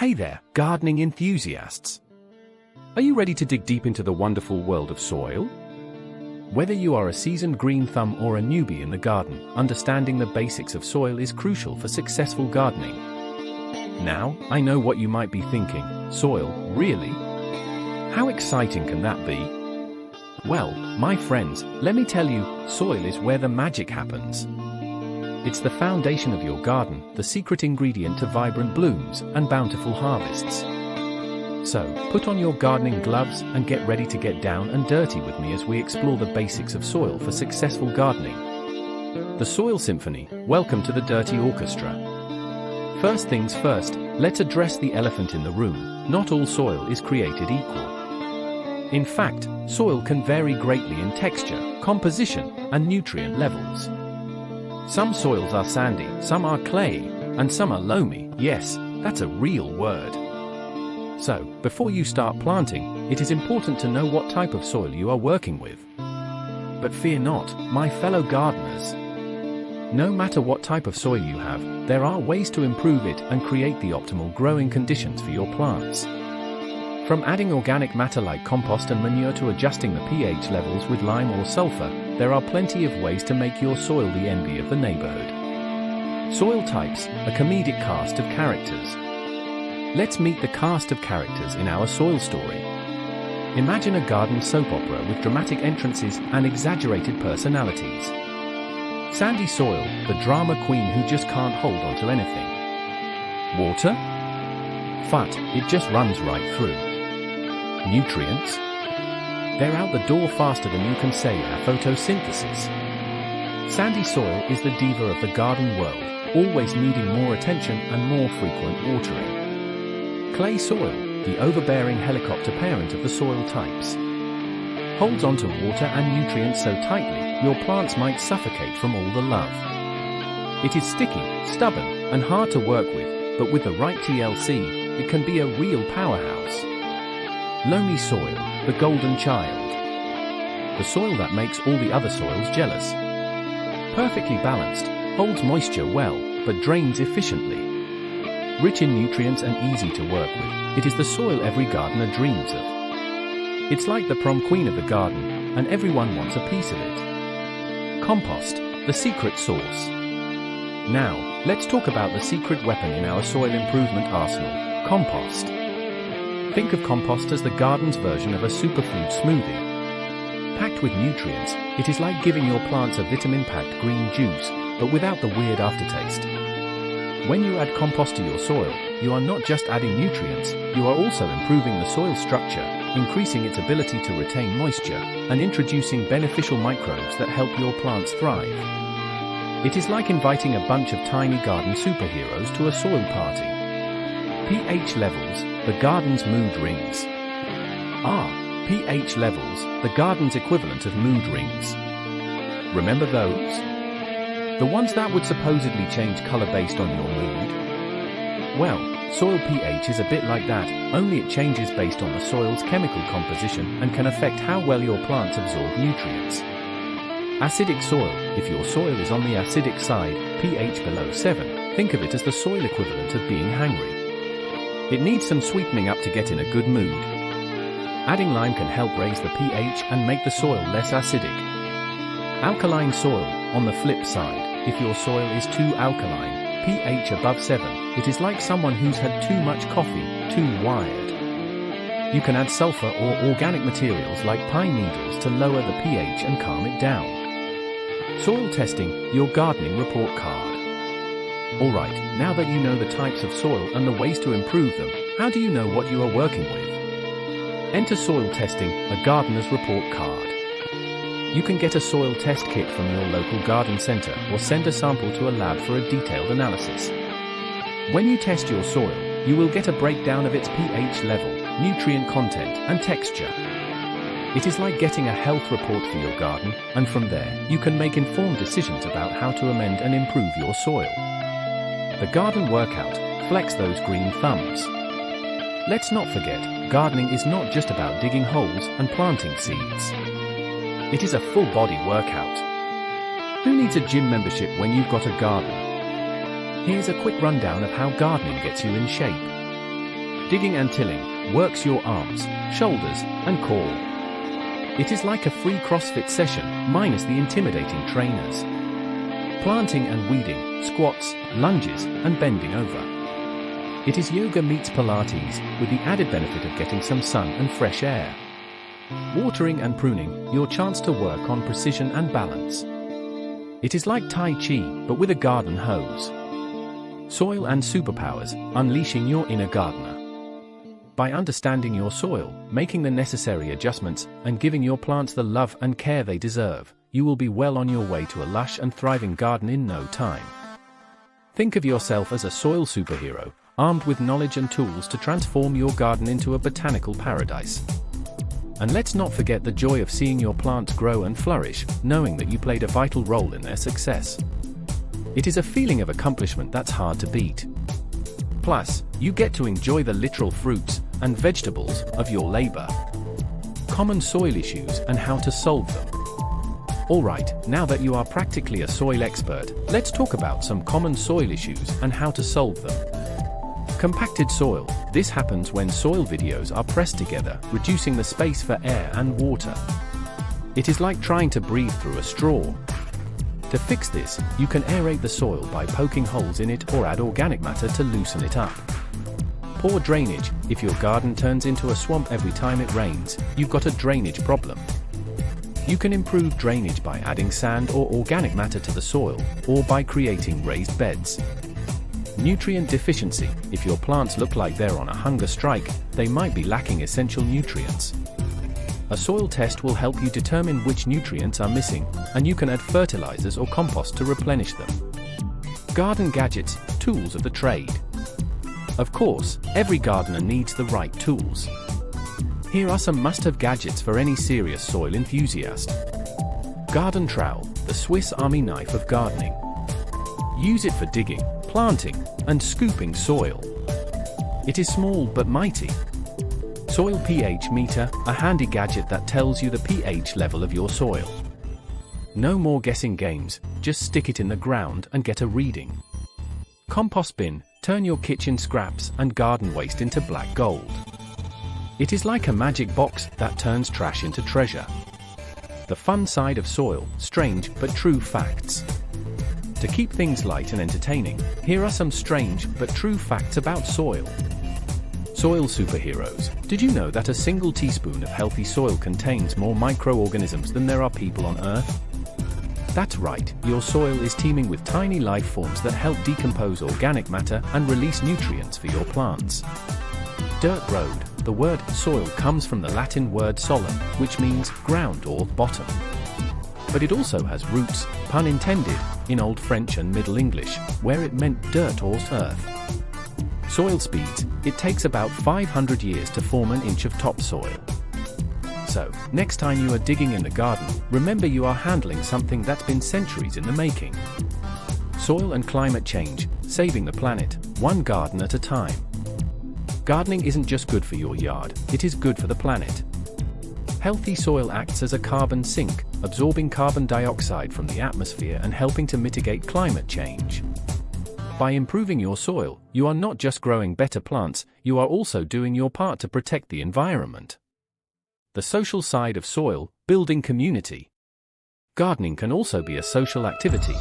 Hey there, gardening enthusiasts! Are you ready to dig deep into the wonderful world of soil? Whether you are a seasoned green thumb or a newbie in the garden, understanding the basics of soil is crucial for successful gardening. Now, I know what you might be thinking. Soil, really? How exciting can that be? Well, my friends, let me tell you, soil is where the magic happens. It's the foundation of your garden, the secret ingredient to vibrant blooms and bountiful harvests. So, put on your gardening gloves and get ready to get down and dirty with me as we explore the basics of soil for successful gardening. The Soil Symphony, welcome to the Dirty Orchestra. First things first, let's address the elephant in the room. Not all soil is created equal. In fact, soil can vary greatly in texture, composition, and nutrient levels. Some soils are sandy, some are clay, and some are loamy. Yes, that's a real word. So, before you start planting, it is important to know what type of soil you are working with. But fear not, my fellow gardeners. No matter what type of soil you have, there are ways to improve it and create the optimal growing conditions for your plants. From adding organic matter like compost and manure to adjusting the pH levels with lime or sulfur, there are plenty of ways to make your soil the envy of the neighborhood. Soil types, a comedic cast of characters. Let's meet the cast of characters in our soil story. Imagine a garden soap opera with dramatic entrances and exaggerated personalities. Sandy soil, the drama queen who just can't hold on to anything. Water? Fut, it just runs right through. Nutrients? They're out the door faster than you can say our photosynthesis. Sandy soil is the diva of the garden world, always needing more attention and more frequent watering. Clay soil, the overbearing helicopter parent of the soil types. Holds onto water and nutrients so tightly, your plants might suffocate from all the love. It is sticky, stubborn, and hard to work with, but with the right TLC, it can be a real powerhouse. Loamy soil, the golden child. The soil that makes all the other soils jealous. Perfectly balanced, holds moisture well, but drains efficiently. Rich in nutrients and easy to work with, it is the soil every gardener dreams of. It's like the prom queen of the garden, and everyone wants a piece of it. Compost, the secret sauce. Now, let's talk about the secret weapon in our soil improvement arsenal, compost. Think of compost as the garden's version of a superfood smoothie. Packed with nutrients, it is like giving your plants a vitamin-packed green juice, but without the weird aftertaste. When you add compost to your soil, you are not just adding nutrients, you are also improving the soil structure, increasing its ability to retain moisture, and introducing beneficial microbes that help your plants thrive. It is like inviting a bunch of tiny garden superheroes to a soil party. pH levels, the garden's mood rings. pH levels, the garden's equivalent of mood rings. Remember those? The ones that would supposedly change color based on your mood? Well, soil pH is a bit like that, only it changes based on the soil's chemical composition and can affect how well your plants absorb nutrients. Acidic soil, if your soil is on the acidic side, pH below 7, think of it as the soil equivalent of being hangry. It needs some sweetening up to get in a good mood. Adding lime can help raise the pH and make the soil less acidic. Alkaline soil, on the flip side, if your soil is too alkaline, pH above 7, it is like someone who's had too much coffee, too wired. You can add sulfur or organic materials like pine needles to lower the pH and calm it down. Soil testing, your gardening report card. Alright, now that you know the types of soil and the ways to improve them, how do you know what you are working with? Enter soil testing, a gardener's report card. You can get a soil test kit from your local garden center or send a sample to a lab for a detailed analysis. When you test your soil, you will get a breakdown of its pH level, nutrient content, and texture. It is like getting a health report for your garden, and from there, you can make informed decisions about how to amend and improve your soil. The garden workout, flex those green thumbs. Let's not forget, gardening is not just about digging holes and planting seeds. It is a full-body workout. Who needs a gym membership when you've got a garden? Here's a quick rundown of how gardening gets you in shape. Digging and tilling works your arms, shoulders, and core. It is like a free CrossFit session, minus the intimidating trainers. Planting and weeding, squats, lunges, and bending over. It is yoga meets Pilates, with the added benefit of getting some sun and fresh air. Watering and pruning, your chance to work on precision and balance. It is like Tai Chi, but with a garden hose. Soil and superpowers, unleashing your inner gardener. By understanding your soil, making the necessary adjustments, and giving your plants the love and care they deserve, you will be well on your way to a lush and thriving garden in no time. Think of yourself as a soil superhero, armed with knowledge and tools to transform your garden into a botanical paradise. And let's not forget the joy of seeing your plants grow and flourish, knowing that you played a vital role in their success. It is a feeling of accomplishment that's hard to beat. Plus, you get to enjoy the literal fruits and vegetables of your labor. Common soil issues and how to solve them. Alright, now that you are practically a soil expert, let's talk about some common soil issues and how to solve them. Compacted soil. This happens when soil videos are pressed together, reducing the space for air and water. It is like trying to breathe through a straw. To fix this, you can aerate the soil by poking holes in it or add organic matter to loosen it up. Poor drainage. If your garden turns into a swamp every time it rains, you've got a drainage problem. You can improve drainage by adding sand or organic matter to the soil, or by creating raised beds. Nutrient deficiency. If your plants look like they're on a hunger strike, they might be lacking essential nutrients. A soil test will help you determine which nutrients are missing, and you can add fertilizers or compost to replenish them. Garden gadgets, tools of the trade. Of course, every gardener needs the right tools. Here are some must-have gadgets for any serious soil enthusiast. Garden trowel, the Swiss Army knife of gardening. Use it for digging, planting, and scooping soil. It is small but mighty. Soil pH meter, a handy gadget that tells you the pH level of your soil. No more guessing games, just stick it in the ground and get a reading. Compost bin, turn your kitchen scraps and garden waste into black gold. It is like a magic box that turns trash into treasure. The fun side of soil, strange but true facts. To keep things light and entertaining, here are some strange but true facts about soil. Soil superheroes. Did you know that a single teaspoon of healthy soil contains more microorganisms than there are people on Earth? That's right, your soil is teeming with tiny life forms that help decompose organic matter and release nutrients for your plants. Dirt road. The word soil comes from the Latin word solum, which means ground or bottom. But it also has roots, pun intended, in Old French and Middle English, where it meant dirt or earth. Soil speeds. It takes about 500 years to form an inch of topsoil. So, next time you are digging in the garden, remember you are handling something that's been centuries in the making. Soil and climate change, saving the planet, one garden at a time. Gardening isn't just good for your yard, it is good for the planet. Healthy soil acts as a carbon sink, absorbing carbon dioxide from the atmosphere and helping to mitigate climate change. By improving your soil, you are not just growing better plants, you are also doing your part to protect the environment. The social side of soil, building community. Gardening can also be a social activity.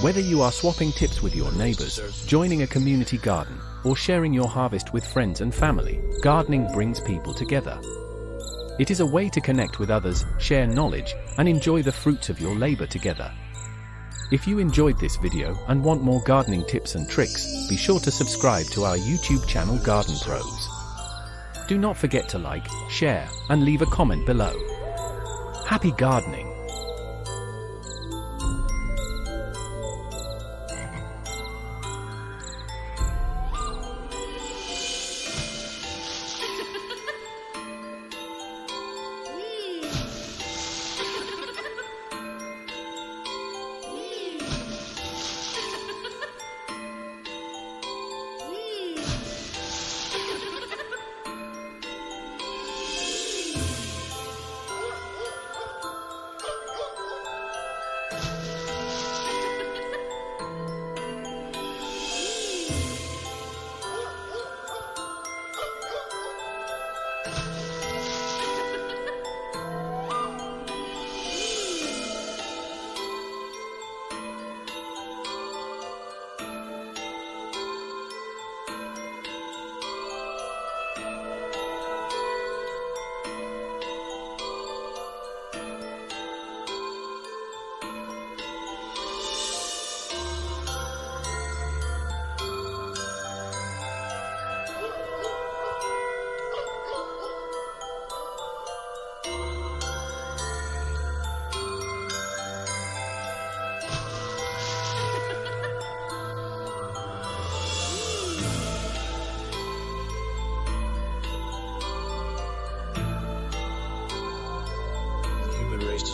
Whether you are swapping tips with your neighbors, joining a community garden, or sharing your harvest with friends and family, gardening brings people together. It is a way to connect with others, share knowledge, and enjoy the fruits of your labor together. If you enjoyed this video and want more gardening tips and tricks, be sure to subscribe to our YouTube channel Garden Pros. Do not forget to like, share, and leave a comment below. Happy gardening!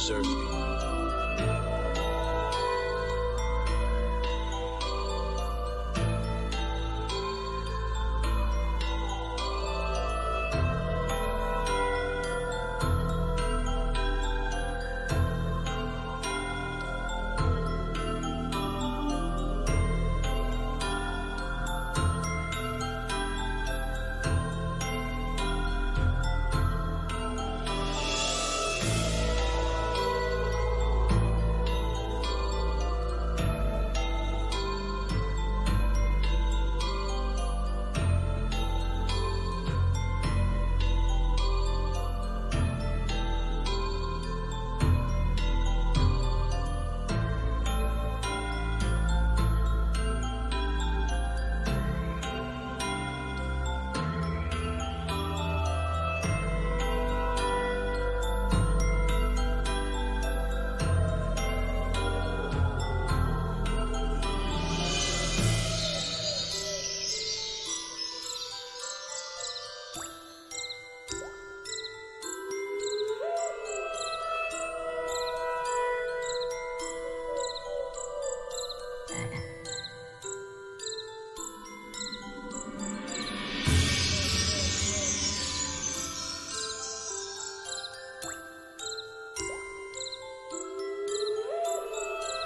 deserves me.